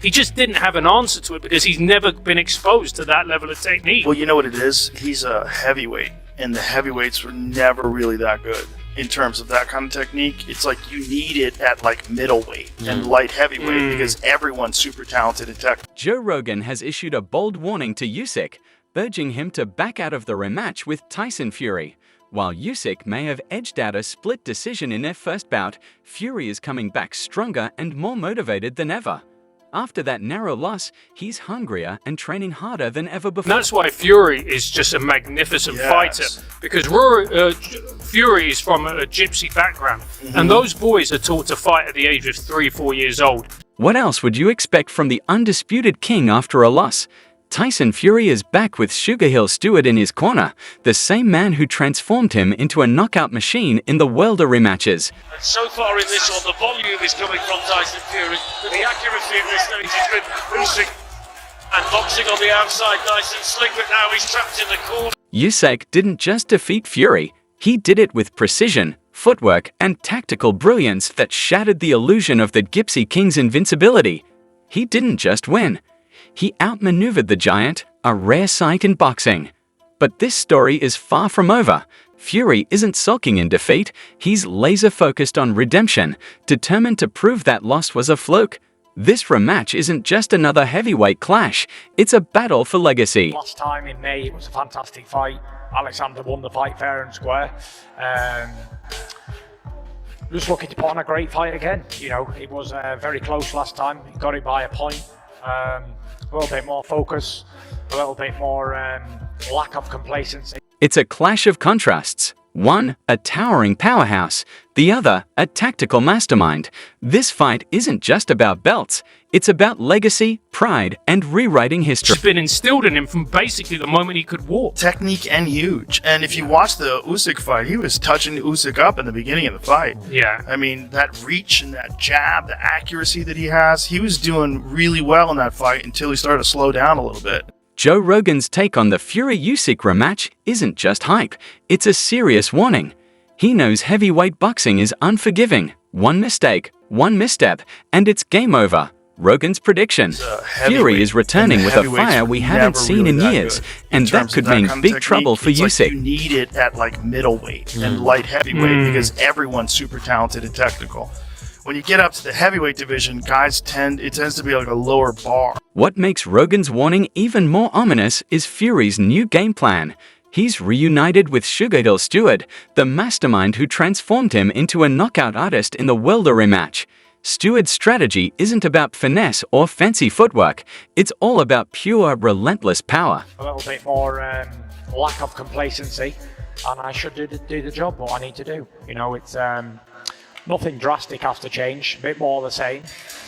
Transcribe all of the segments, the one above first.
He just didn't have an answer to it because he's never been exposed to that level of technique. Well, you know what it is? He's a heavyweight, and the heavyweights were never really that good in terms of that kind of technique. It's like you need it at like middleweight and light heavyweight because everyone's super talented and technical. Joe Rogan has issued a bold warning to Usyk, urging him to back out of the rematch with Tyson Fury. While Usyk may have edged out a split decision in their first bout, Fury is coming back stronger and more motivated than ever. After that narrow loss, he's hungrier and training harder than ever before. And that's why Fury is just a magnificent fighter, because Fury is from a gypsy background, and those boys are taught to fight at the age of 3-4 years old. What else would you expect from the undisputed king after a loss? Tyson Fury is back with Sugar Hill Stewart in his corner, the same man who transformed him into a knockout machine in the welter rematches. And so far in this one, the volume is coming from Tyson Fury, but the accuracy at this stage has been Usyk. And boxing on the outside, nice and slick, but now he's trapped in the corner. Usyk didn't just defeat Fury, he did it with precision, footwork, and tactical brilliance that shattered the illusion of the Gypsy King's invincibility. He didn't just win. He outmaneuvered the giant, a rare sight in boxing. But this story is far from over. Fury isn't sulking in defeat, he's laser-focused on redemption, determined to prove that loss was a fluke. This rematch isn't just another heavyweight clash, it's a battle for legacy. Last time in May, it was a fantastic fight. Alexandr won the fight fair and square. Just looking to put on a great fight again. You know, it was very close last time, he got it by a point. A little bit more focus, a little bit more lack of complacency. It's a clash of contrasts. One, a towering powerhouse, the other, a tactical mastermind. This fight isn't just about belts, it's about legacy, pride, and rewriting history. It's been instilled in him from basically the moment he could walk. Technique and huge. And if you watch the Usyk fight, he was touching Usyk up in the beginning of the fight. Yeah. I mean, that reach and that jab, the accuracy that he has, he was doing really well in that fight until he started to slow down a little bit. Joe Rogan's take on the Fury-Usyk rematch isn't just hype, it's a serious warning. He knows heavyweight boxing is unforgiving. One mistake, one misstep, and it's game over. Rogan's prediction, Fury is returning with a fire we haven't seen in years, and that could mean big trouble for Usyk. Like you need it at like middleweight and light heavyweight because everyone's super talented and technical. When you get up to the heavyweight division, it tends to be like a lower bar. What makes Rogan's warning even more ominous is Fury's new game plan. He's reunited with Sugar Hill Stewart, the mastermind who transformed him into a knockout artist in the welter rematch. Stewart's strategy isn't about finesse or fancy footwork, it's all about pure, relentless power. A little bit more lack of complacency, and I should do the job, what I need to do. You know, it's nothing drastic has to change, a bit more the same,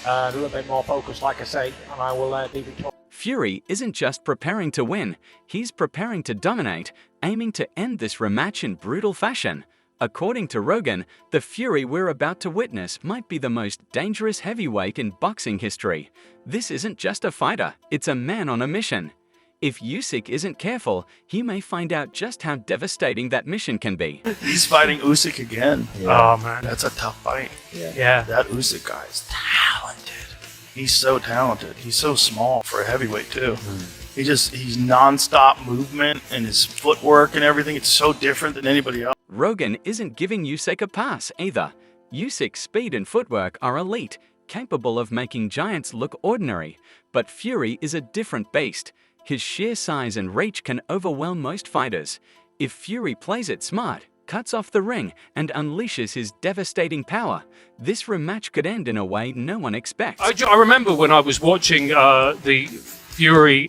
a little bit more focused, like I say, and I will be victorious. Fury isn't just preparing to win, he's preparing to dominate, aiming to end this rematch in brutal fashion. According to Rogan, the Fury we're about to witness might be the most dangerous heavyweight in boxing history. This isn't just a fighter, it's a man on a mission. If Usyk isn't careful, he may find out just how devastating that mission can be. He's fighting Usyk again. Oh man, That's a tough fight. yeah. That Usyk guy is talented. He's so talented. He's so small for a heavyweight too. He's non-stop movement and his footwork and everything. It's so different than anybody else. Rogan isn't giving Usyk a pass either. Usyk's speed and footwork are elite, capable of making giants look ordinary. But Fury is a different beast. His sheer size and reach can overwhelm most fighters. If Fury plays it smart, cuts off the ring, and unleashes his devastating power, this rematch could end in a way no one expects. I remember when I was watching the Fury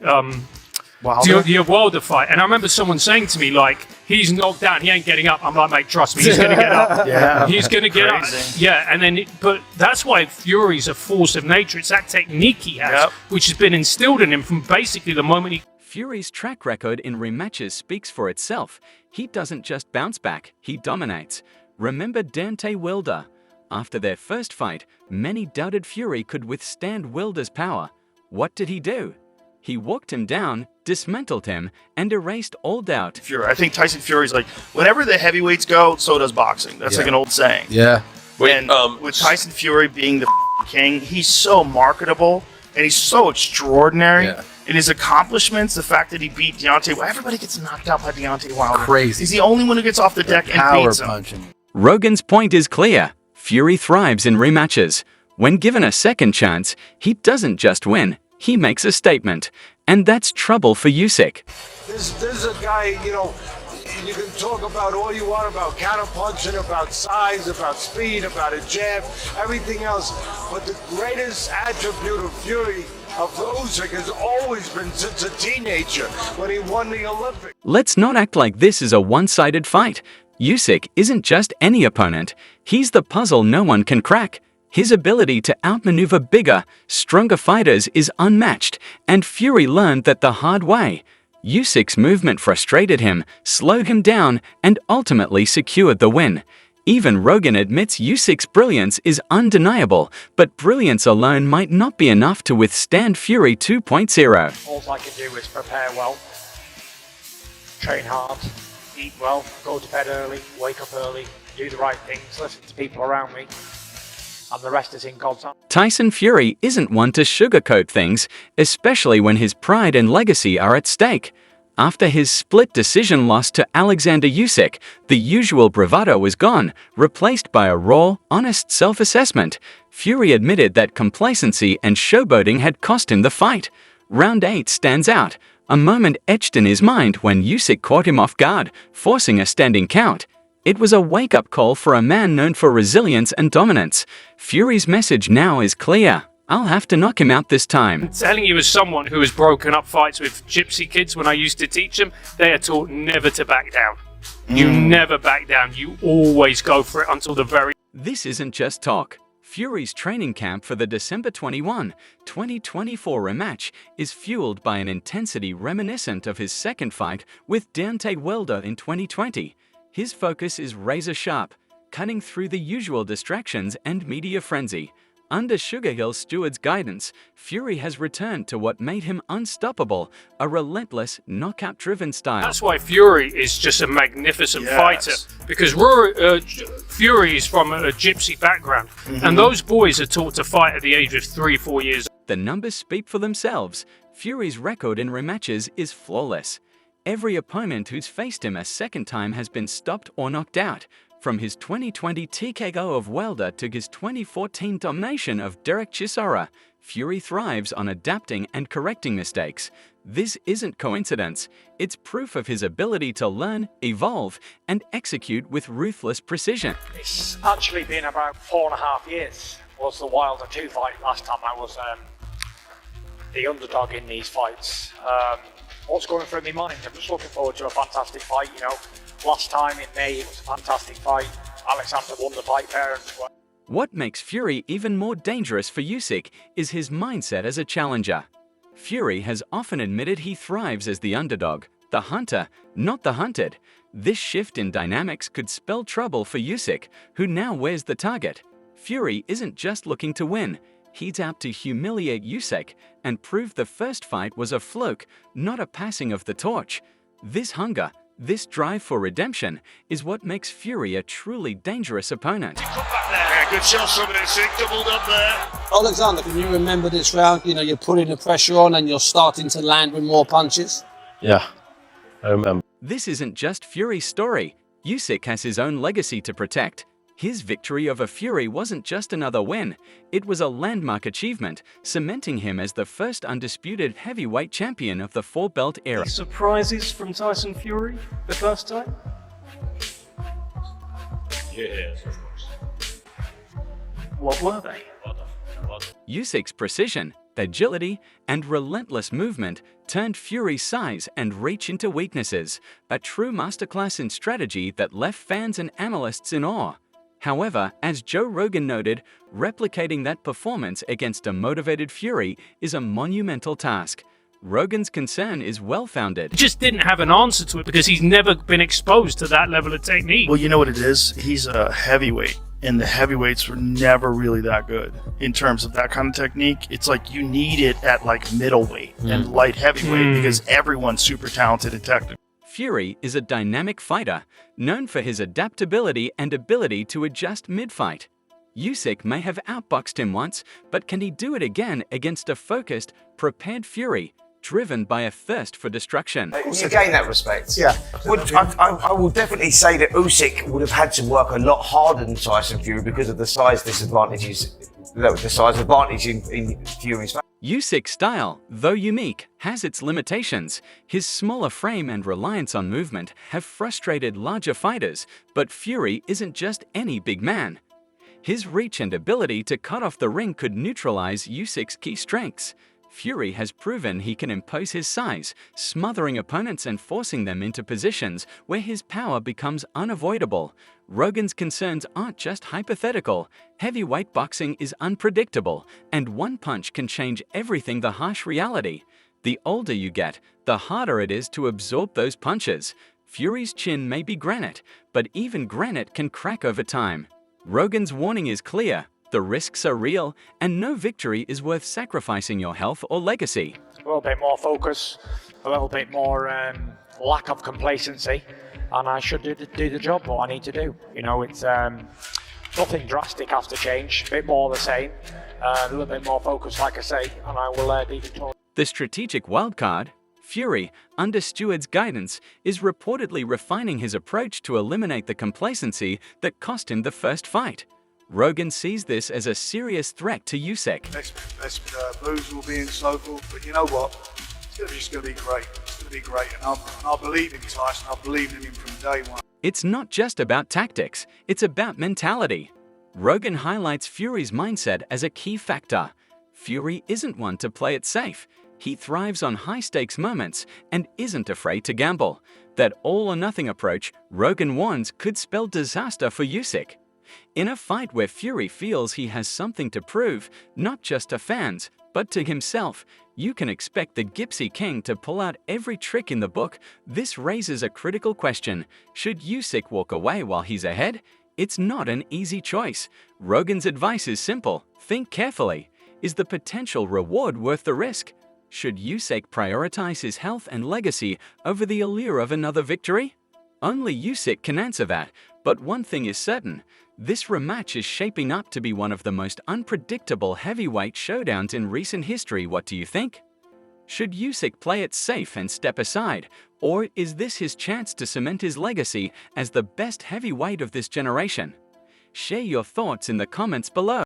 Wilder fight, and I remember someone saying to me, like, he's knocked out, he ain't getting up. I'm like, mate, trust me, he's going to get up. Yeah, he's going to get up. Yeah, and then, but that's why Fury's a force of nature. It's that technique he has, which has been instilled in him from basically the moment he... Fury's track record in rematches speaks for itself. He doesn't just bounce back, he dominates. Remember Deontay Wilder? After their first fight, many doubted Fury could withstand Wilder's power. What did he do? He walked him down, dismantled him, and erased all doubt. Fury. I think Tyson Fury's like, whenever the heavyweights go, so does boxing. That's like an old saying. Yeah. And with Tyson Fury being the king, he's so marketable and he's so extraordinary. Yeah. And his accomplishments, the fact that he beat Deontay, everybody gets knocked out by Deontay Wilder. Crazy. He's the only one who gets off the deck and Power beats him. punching. Rogan's point is clear. Fury thrives in rematches. When given a second chance, he doesn't just win, he makes a statement. And that's trouble for Usyk. This is a guy, you know, you can talk about all you want about counterpunching, about size, about speed, about a jab, everything else. But the greatest attribute of Fury, of Usyk, has always been since a teenager when he won the Olympics. Let's not act like this is a one-sided fight. Usyk isn't just any opponent. He's the puzzle no one can crack. His ability to outmaneuver bigger, stronger fighters is unmatched, and Fury learned that the hard way. Usyk's movement frustrated him, slowed him down, and ultimately secured the win. Even Rogan admits Usyk's brilliance is undeniable, but brilliance alone might not be enough to withstand Fury 2.0. All I can do is prepare well, train hard, eat well, go to bed early, wake up early, do the right things, listen to people around me, and the rest is in God's hands. Tyson Fury isn't one to sugarcoat things, especially when his pride and legacy are at stake. After his split decision loss to Olexandr Usyk, the usual bravado was gone, replaced by a raw, honest self-assessment. Fury admitted that complacency and showboating had cost him the fight. Round 8 stands out, a moment etched in his mind when Usyk caught him off guard, forcing a standing count. It was a wake-up call for a man known for resilience and dominance. Fury's message now is clear. I'll have to knock him out this time. I'm telling you, as someone who has broken up fights with gypsy kids when I used to teach them, they are taught never to back down. You never back down. You always go for it until the very... This isn't just talk. Fury's training camp for the December 21, 2024 rematch is fueled by an intensity reminiscent of his second fight with Deontay Wilder in 2020. His focus is razor-sharp, cutting through the usual distractions and media frenzy. Under Sugar Hill Steward's guidance, Fury has returned to what made him unstoppable, a relentless, knockout-driven style. That's why Fury is just a magnificent Yes. fighter, because Fury is from a gypsy background, and those boys are taught to fight at the age of 3-4 years. The numbers speak for themselves. Fury's record in rematches is flawless. Every opponent who's faced him a second time has been stopped or knocked out. From his 2020 TKO of Wilder to his 2014 domination of Derek Chisora, Fury thrives on adapting and correcting mistakes. This isn't coincidence. It's proof of his ability to learn, evolve, and execute with ruthless precision. It's actually been about 4.5 years. Was the Wilder 2 fight last time I was the underdog in these fights. What's going through my mind? I'm just looking forward to a fantastic fight, you know. Last time in May, it was a fantastic fight. Alexander won the fight fair. What makes Fury even more dangerous for Usyk is his mindset as a challenger. Fury has often admitted he thrives as the underdog, the hunter, not the hunted. This shift in dynamics could spell trouble for Usyk, who now wears the target. Fury isn't just looking to win. He's out to humiliate Usyk and prove the first fight was a fluke, not a passing of the torch. This hunger, this drive for redemption, is what makes Fury a truly dangerous opponent. Yeah, good shot from Usyk, doubled up there. Alexander, can you remember this round? You know, you're putting the pressure on and you're starting to land with more punches. Yeah, I remember. This isn't just Fury's story. Usyk has his own legacy to protect. His victory over Fury wasn't just another win. It was a landmark achievement, cementing him as the first undisputed heavyweight champion of the four-belt era. Surprises from Tyson Fury the first time? Yes, of course. What were they? Usyk's precision, agility, and relentless movement turned Fury's size and reach into weaknesses, a true masterclass in strategy that left fans and analysts in awe. However, as Joe Rogan noted, replicating that performance against a motivated Fury is a monumental task. Rogan's concern is well-founded. He just didn't have an answer to it because he's never been exposed to that level of technique. Well, you know what it is? He's a heavyweight, and the heavyweights were never really that good in terms of that kind of technique. It's like you need it at like middleweight and light heavyweight because everyone's super talented and technical. Fury is a dynamic fighter, known for his adaptability and ability to adjust mid-fight. Usyk may have outboxed him once, but can he do it again against a focused, prepared Fury, driven by a thirst for destruction? You gain that respect. Yeah. I will definitely say that Usyk would have had to work a lot harder than Tyson Fury because of the size disadvantages, the size advantage in Fury's favor. Usyk's style, though unique, has its limitations. His smaller frame and reliance on movement have frustrated larger fighters, but Fury isn't just any big man. His reach and ability to cut off the ring could neutralize Usyk's key strengths. Fury has proven he can impose his size, smothering opponents and forcing them into positions where his power becomes unavoidable. Rogan's concerns aren't just hypothetical. Heavyweight boxing is unpredictable, and one punch can change everything. The harsh reality. The older you get, the harder it is to absorb those punches. Fury's chin may be granite, but even granite can crack over time. Rogan's warning is clear. The risks are real, and no victory is worth sacrificing your health or legacy. A little bit more focus, a little bit more lack of complacency, and I should do the job, what I need to do. You know, it's nothing drastic has to change, a bit more the same, a little bit more focus, like I say, and I will be victorious. The strategic wildcard, Fury, under Steward's guidance, is reportedly refining his approach to eliminate the complacency that cost him the first fight. Rogan sees this as a serious threat to Usyk. Next moves will be in Snowball, but you know what? It's just going to be great. It's going to be great, and I believe in Tyson. I believe in him from day one. It's not just about tactics, it's about mentality. Rogan highlights Fury's mindset as a key factor. Fury isn't one to play it safe. He thrives on high-stakes moments and isn't afraid to gamble. That all-or-nothing approach, Rogan warns, could spell disaster for Usyk. In a fight where Fury feels he has something to prove, not just to fans, but to himself, you can expect the Gypsy King to pull out every trick in the book. This raises a critical question. Should Usyk walk away while he's ahead? It's not an easy choice. Rogan's advice is simple. Think carefully. Is the potential reward worth the risk? Should Usyk prioritize his health and legacy over the allure of another victory? Only Usyk can answer that, but one thing is certain. This rematch is shaping up to be one of the most unpredictable heavyweight showdowns in recent history. What do you think? Should Usyk play it safe and step aside, or is this his chance to cement his legacy as the best heavyweight of this generation? Share your thoughts in the comments below.